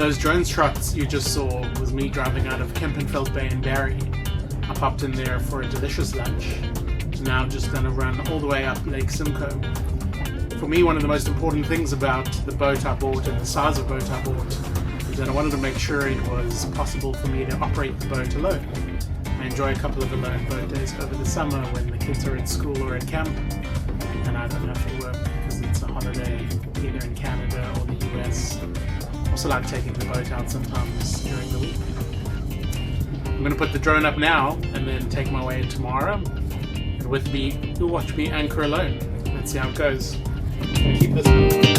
those drone shots you just saw was me driving out of Kempenfeld Bay in Barrie. I popped in there for a delicious lunch. Now I'm just going to run all the way up Lake Simcoe. For me, one of the most important things about the boat I bought and the size of boat I bought is that I wanted to make sure it was possible for me to operate the boat alone. I enjoy a couple of alone boat days over the summer when the kids are at school or at camp and I don't have to work because it's a holiday either in Canada or the US. I also like taking the boat out sometimes during the week. I'm going to put the drone up now and then take my way tomorrow. And with me, you'll watch me anchor alone. Let's see how it goes. I'm going to keep this going.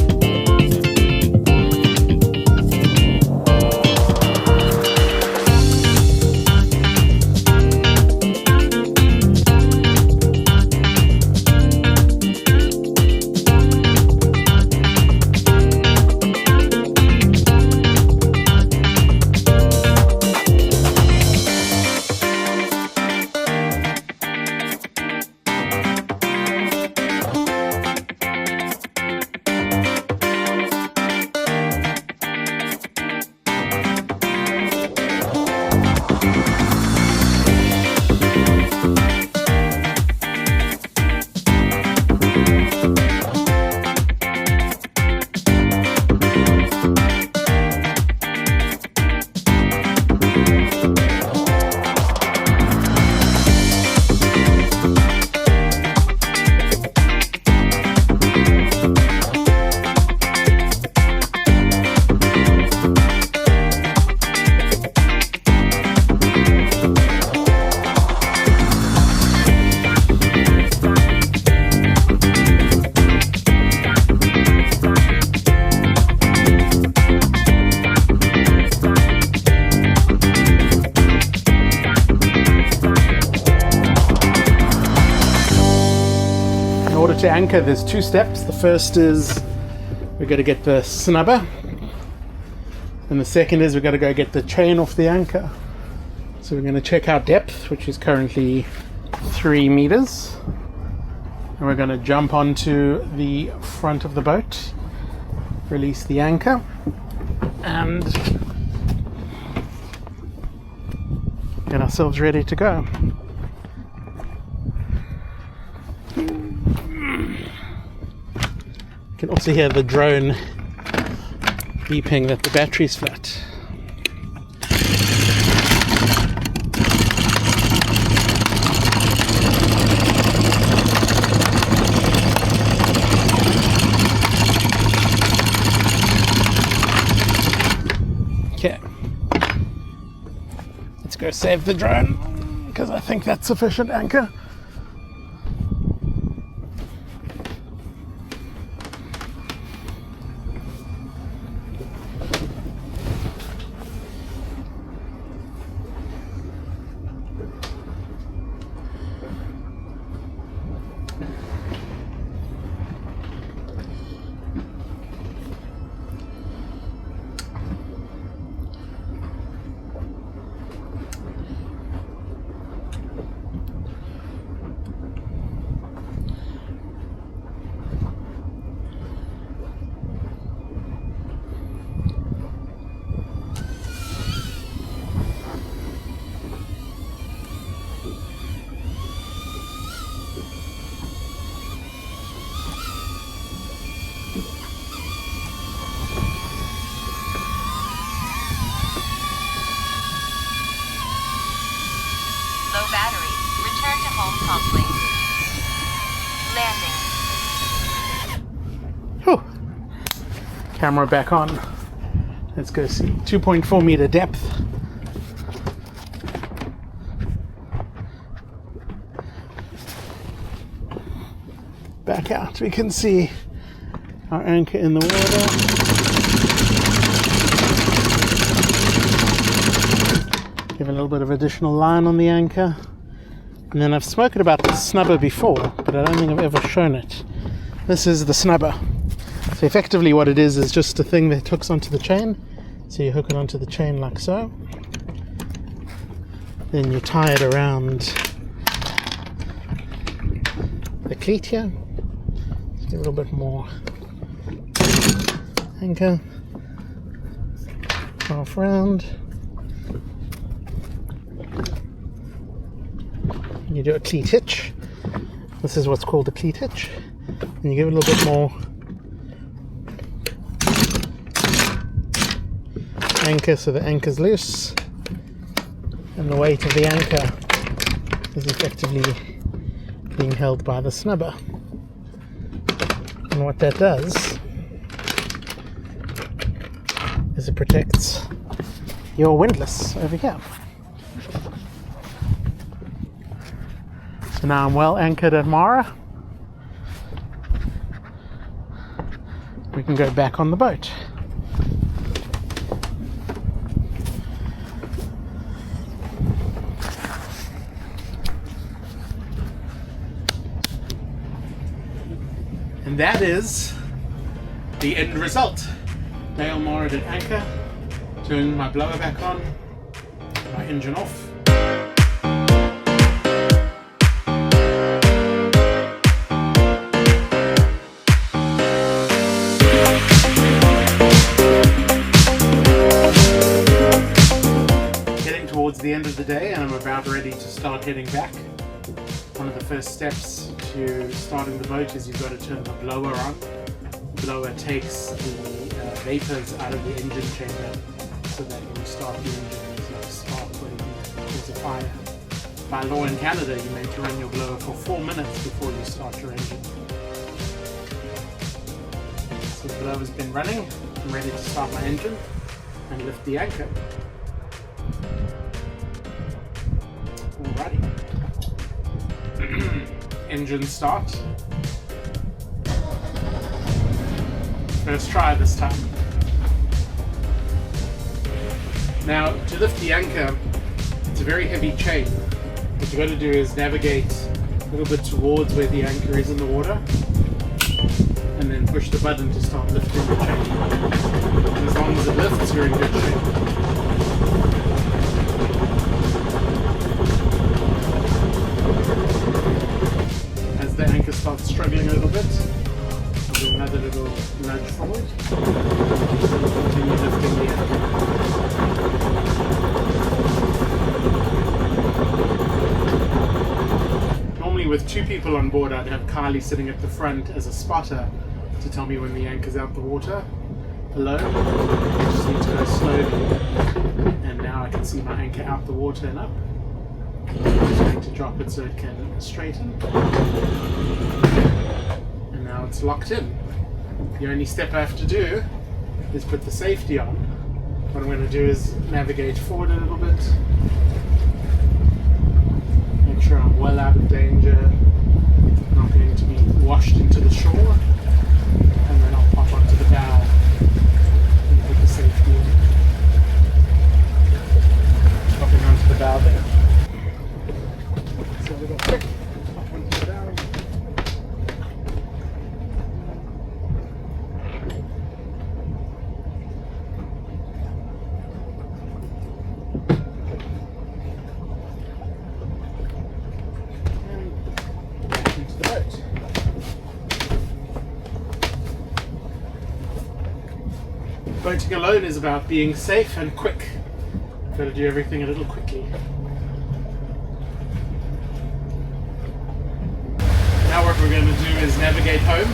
To anchor, there's two steps. The first is we're going to get the snubber, and the second is we're going to go get the chain off the anchor. So we're going to check our depth, which is currently 3 meters, and we're going to jump onto the front of the boat, release the anchor, and get ourselves ready to go. You can also hear the drone beeping that the battery's flat. Okay. Let's go save the drone, because I think that's sufficient anchor. Battery. Return to home promptly. Landing. Whew. Camera back on. Let's go see. 2.4 meter depth. Back out. We can see our anchor in the water. Give a little bit of additional line on the anchor. And then I've spoken about the snubber before, but I don't think I've ever shown it. This is the snubber. So effectively what it is just a thing that hooks onto the chain. So you hook it onto the chain like so. Then you tie it around the cleat here. Just a little bit more anchor. half round. You do a cleat hitch. This is what's called a cleat hitch. And you give it a little bit more anchor so the anchor's loose. And the weight of the anchor is effectively being held by the snubber. And what that does is it protects your windlass over here. So now I'm well anchored at Mara. We can go back on the boat. And that is the end result. Nail moored at anchor, turn my blower back on, my engine off. Getting towards the end of the day and I'm about ready to start heading back. One of the first steps to starting the boat is you've got to turn the blower on. The blower takes the vapors out of the engine chamber so that when you start the engine there's no spark or anything that causes a fire. By law in Canada you make to run your blower for 4 minutes before you start your engine. So the blower's been running. I'm ready to start my engine and lift the anchor. Alrighty. Engine start. First try this time. Now, to lift the anchor, it's a very heavy chain. What you've got to do is navigate a little bit towards where the anchor is in the water and then push the button to start lifting the chain. And as long as it lifts, you're in good shape. The anchor starts struggling a little bit. I'll do another little nudge forward. Continue lifting the anchor. Normally with 2 people on board I'd have Kylie sitting at the front as a spotter to tell me when the anchor's out the water. Alone, I just need to go slowly. And now I can see my anchor out the water and up. I'm just going to drop it so it can straighten. And now it's locked in. The only step I have to do is put the safety on. What I'm going to do is navigate forward a little bit. Make sure I'm well out of danger. Not going to be washed into the shore. And then I'll pop onto the bow and put the safety in. Popping onto the bow there. So we'll go quick, up onto the bow. And back into the boat. Boating alone is about being safe and quick. Got to do everything a little quickly. Now what we're going to do is navigate home,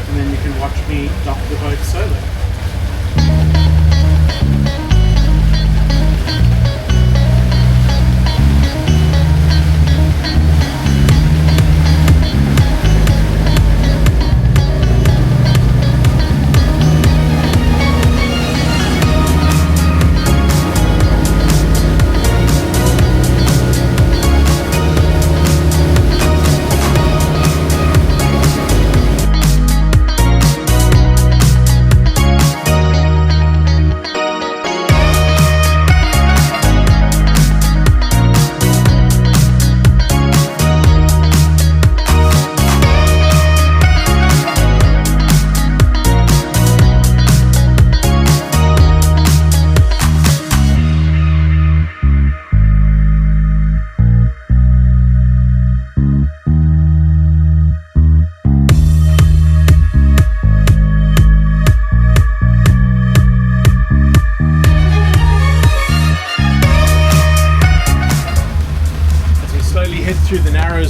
and then you can watch me dock the boat solo.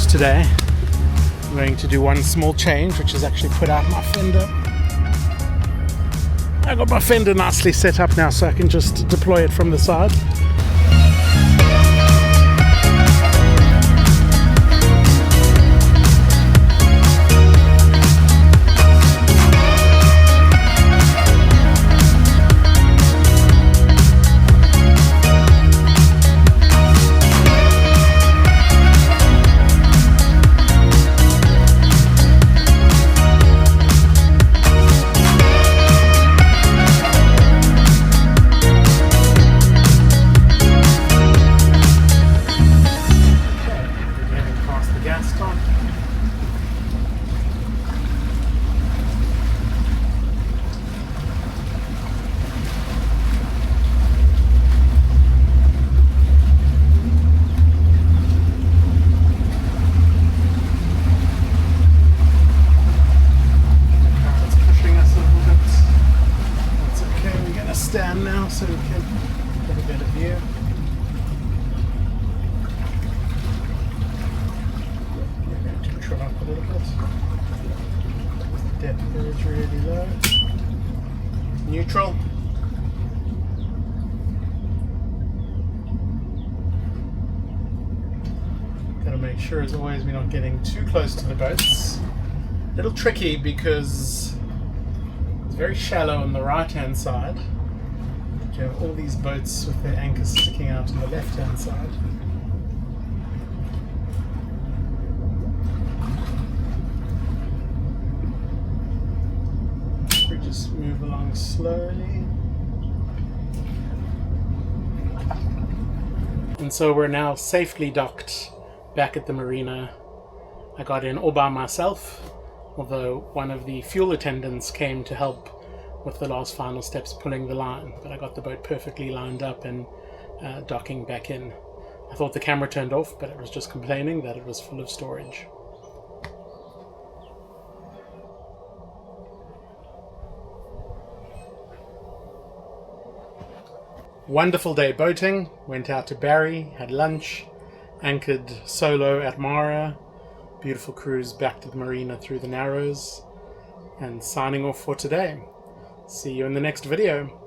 cruise today. I'm going to do one small change, which is actually put out my fender. I got my fender nicely set up now, so I can just deploy it from the side. Stand now so we can get a better view. We're going to trim up a little bit. The depth there is really low. Neutral. Got to make sure as always we're not getting too close to the boats. A little tricky because it's very shallow on the right hand side. You have all these boats with their anchors sticking out on the left-hand side. We just move along slowly. And so we're now safely docked back at the marina. I got in all by myself, although one of the fuel attendants came to help with the last final steps, pulling the line, but I got the boat perfectly lined up and docking back in. I thought the camera turned off, but it was just complaining that it was full of storage. Wonderful day boating. Went out to Barry, had lunch, anchored solo at Mara. Beautiful cruise back to the marina through the Narrows, and signing off for today. See you in the next video.